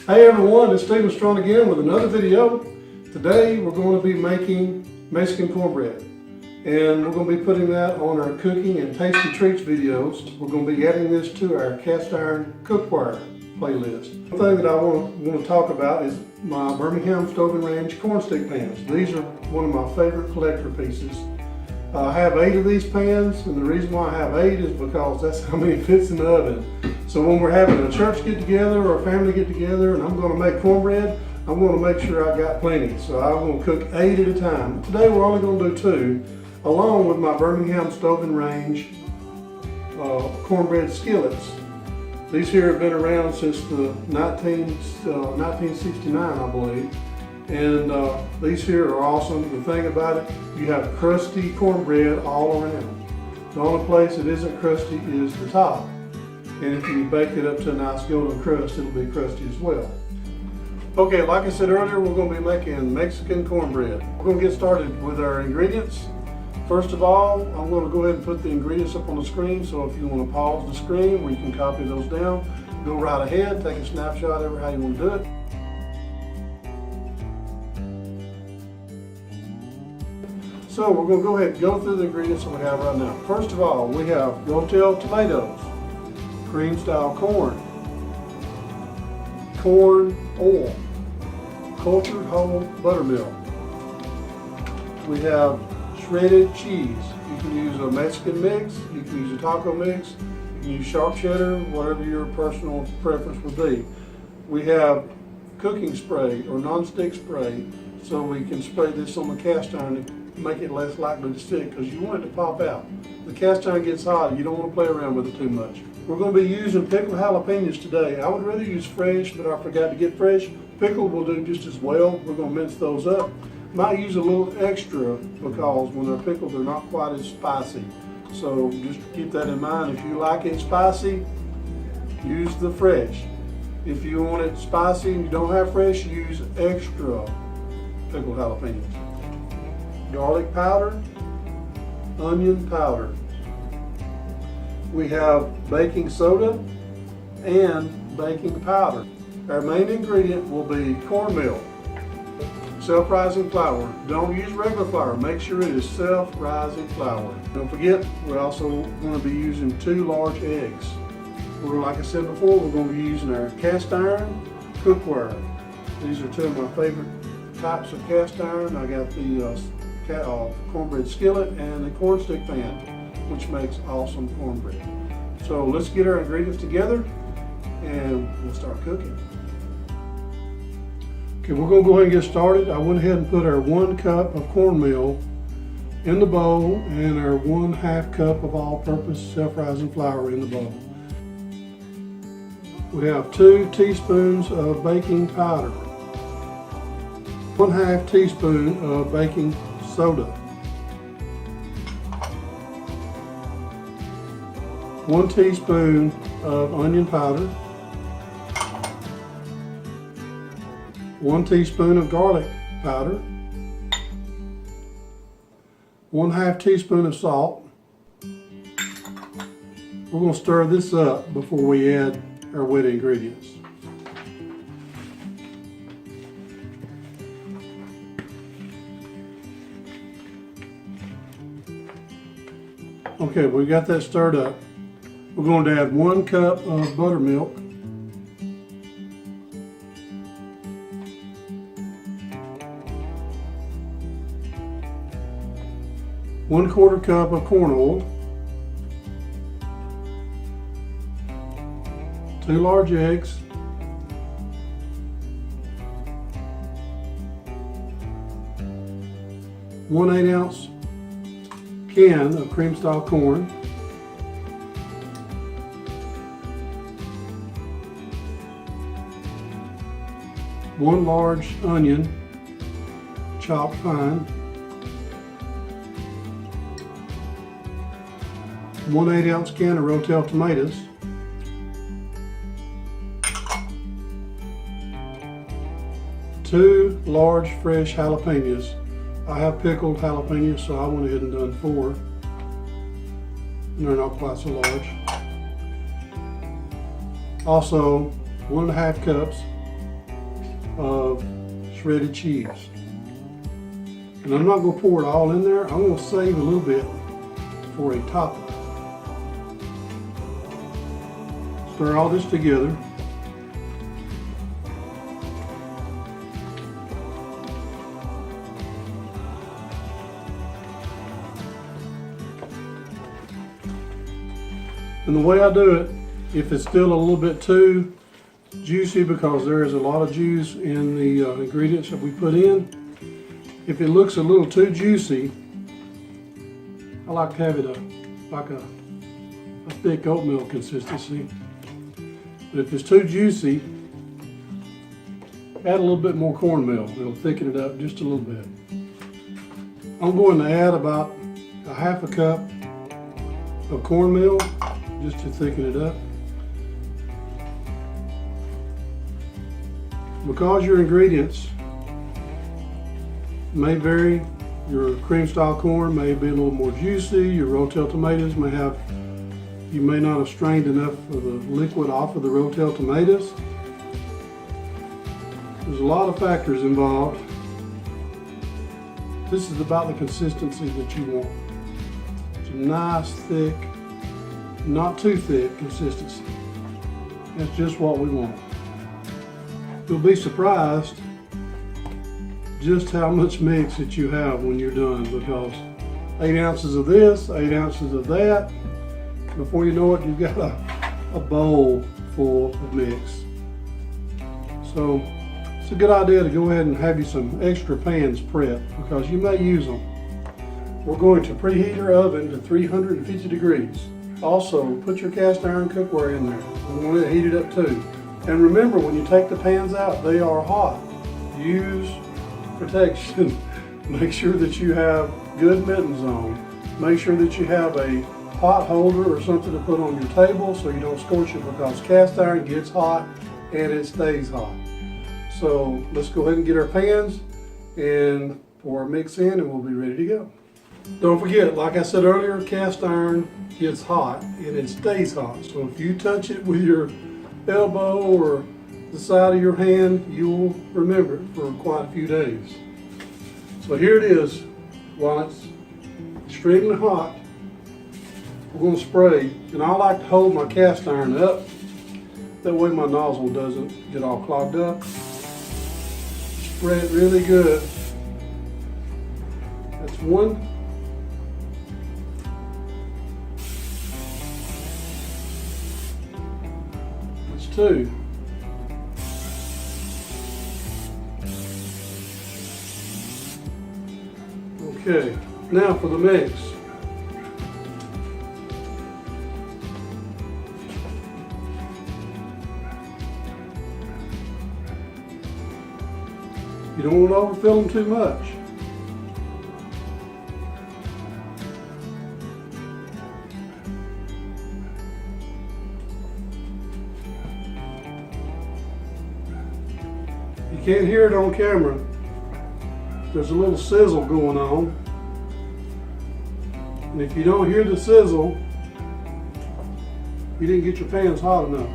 Hey everyone, it's Stephen Strong again with another video. Today we're going to be making Mexican cornbread. And we're going to be putting that on our cooking and tasty treats videos. We're going to be adding this to our cast iron cookware playlist. One thing that I want to talk about is my Birmingham Stove and Range cornstick pans. These are one of my favorite collector pieces. I have 8 of these pans, and the reason why I have 8 is because that's how many fits in the oven. So when we're having a church get together or a family get together and I'm going to make cornbread, I'm going to make sure I got plenty. So I'm going to cook 8 at a time. Today we're only going to do 2, along with my Birmingham Stove and Range cornbread skillets. These here have been around since the 1969, I believe. And these here are awesome. The thing about it, you have crusty cornbread all around. The only place that isn't crusty is the top. And if you bake it up to a nice golden crust, it'll be crusty as well. Okay, like I said earlier, we're going to be making Mexican cornbread. We're going to get started with our ingredients. First of all, I'm going to go ahead and put the ingredients up on the screen, so if you want to pause the screen where you can copy those down, go right ahead, take a snapshot of how you want to do it. So we're going to go ahead and go through the ingredients that we have right now. First of all, we have Rotel tomatoes, cream style corn, corn oil, cultured whole buttermilk. We have shredded cheese. You can use a Mexican mix, you can use a taco mix, you can use sharp cheddar, whatever your personal preference would be. We have cooking spray or non-stick spray, so we can spray this on the cast iron to make it less likely to stick, because you want it to pop out. The cast iron gets hot, you don't want to play around with it too much. We're going to be using pickled jalapenos today. I would rather use fresh, but I forgot to get fresh. Pickled will do just as well. We're going to mince those up. Might use a little extra because when they're pickled, they're not quite as spicy. So just keep that in mind. If you like it spicy, use the fresh. If you want it spicy and you don't have fresh, use extra pickled jalapenos. Garlic powder, onion powder. We have baking soda and baking powder. Our main ingredient will be cornmeal, self-rising flour. Don't use regular flour. Make sure it is self-rising flour. Don't forget, we're also going to be using 2 large eggs. Like I said before, we're going to be using our cast iron cookware. These are 2 of my favorite types of cast iron. I got the cornbread skillet and the cornstick pan, which makes awesome cornbread. So let's get our ingredients together and we'll start cooking. Okay, we're going to go ahead and get started. I went ahead and put our 1 cup of cornmeal in the bowl and our 1/2 cup of all-purpose self-rising flour in the bowl. We have 2 teaspoons of baking powder, 1/2 teaspoon of baking soda, 1 teaspoon of onion powder, 1 teaspoon of garlic powder, 1/2 teaspoon of salt. We're going to stir this up before we add our wet ingredients. Okay, we got that stirred up. We're going to add 1 cup of buttermilk, 1/4 cup of corn oil, 2 large eggs, 1/8 ounce can of cream style corn, 1 large onion chopped fine, 1/8 ounce can of Rotel tomatoes, 2 large fresh jalapenos. I have pickled jalapenos, so I went ahead and done 4. And they're not quite so large. Also, 1.5 cups of shredded cheese. And I'm not going to pour it all in there. I'm going to save a little bit for a topper. Stir all this together. And the way I do it, if it's still a little bit too juicy, because there is a lot of juice in the ingredients that we put in, if it looks a little too juicy, I like to have it like a thick oatmeal consistency. But if it's too juicy, add a little bit more cornmeal. It'll thicken it up just a little bit. I'm going to add about a half a cup of cornmeal just to thicken it up. Because your ingredients may vary, your cream style corn may be a little more juicy, your Rotel tomatoes you may not have strained enough of the liquid off of the Rotel tomatoes. There's a lot of factors involved. This is about the consistency that you want. It's a nice, thick, not too thick consistency. That's just what we want. You'll be surprised just how much mix that you have when you're done, because 8 ounces of this, 8 ounces of that, before you know it, you've got a bowl full of mix. So it's a good idea to go ahead and have you some extra pans prepped, because you may use them. We're going to preheat our oven to 350 degrees. Also, put your cast iron cookware in there. We want it heated up too. And remember, when you take the pans out, they are hot. Use protection. Make sure that you have good mittens on. Make sure that you have a pot holder or something to put on your table so you don't scorch it, because cast iron gets hot and it stays hot. So let's go ahead and get our pans and pour our mix in, and we'll be ready to go. Don't forget, like I said earlier, cast iron gets hot and it stays hot. So if you touch it with your elbow or the side of your hand, you'll remember it for quite a few days. So here it is. While it's extremely hot, we're going to spray, and I like to hold my cast iron up. That way my nozzle doesn't get all clogged up. Spray it really good. That's one. That's two. Okay, now for the mix. You don't want to overfill them too much. You can't hear it on camera. There's a little sizzle going on. And if you don't hear the sizzle, you didn't get your pans hot enough.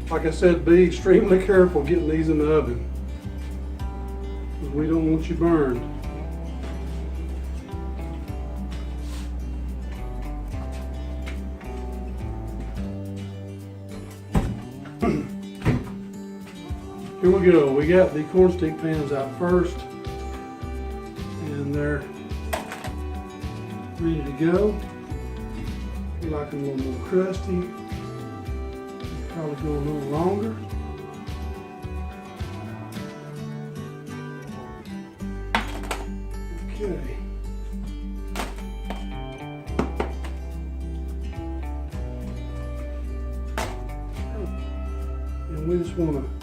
Like I said, be extremely careful getting these in the oven, because we don't want you burned. Here we go. We got the cornstick pans out first. there, ready to go. If you like them a little more crusty, probably go a little longer. Okay. And we just want to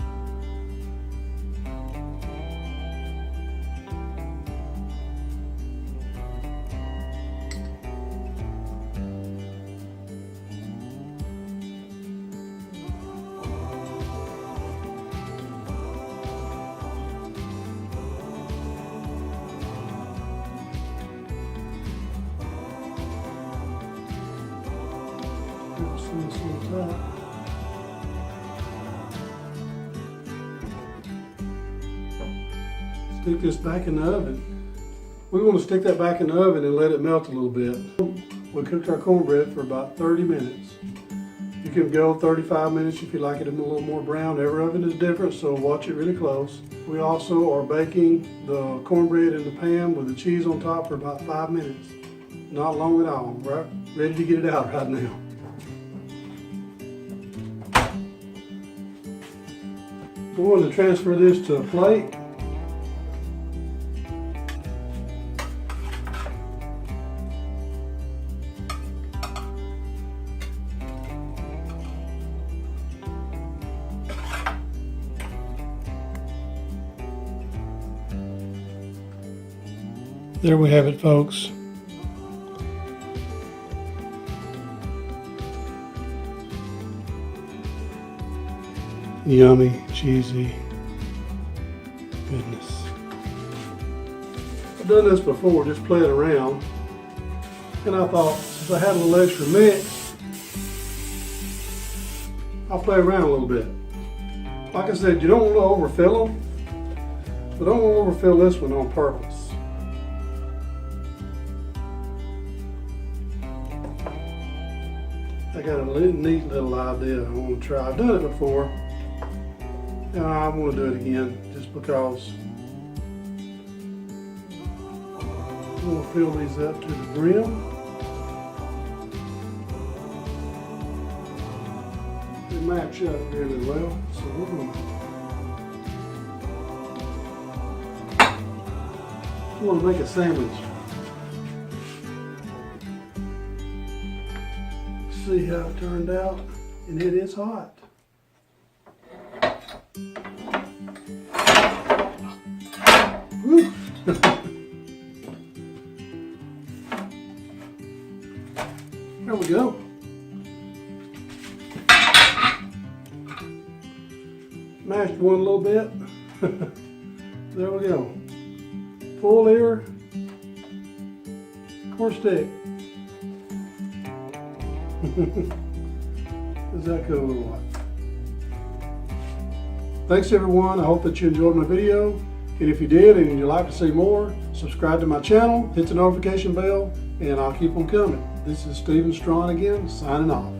stick this back in the oven. We want to stick that back in the oven and let it melt a little bit. We cooked our cornbread for about 30 minutes. You can go 35 minutes if you like it a little more brown. Every oven is different, so watch it really close. We also are baking the cornbread in the pan with the cheese on top for about 5 minutes. Not long at all. We're ready to get it out right now. We're going to transfer this to a plate. There we have it, folks. Yummy, cheesy goodness. I've done this before, just playing around. And I thought, since I had a little extra mix, I'll play around a little bit. Like I said, you don't want to overfill them, but don't want to overfill this one on purpose. I got a neat little idea I want to try. I've done it before, and I want to do it again just because I want to fill these up to the brim. They match up really well, so we're going to make a sandwich. See how it turned out, and it is hot. Woo. There we go. Mashed one a little bit. There we go. Full ear cornstick. Is that cool or what? Thanks everyone. I hope that you enjoyed my video. And if you did and you'd like to see more, subscribe to my channel, hit the notification bell, and I'll keep them coming. This is Stephen Strawn again, signing off.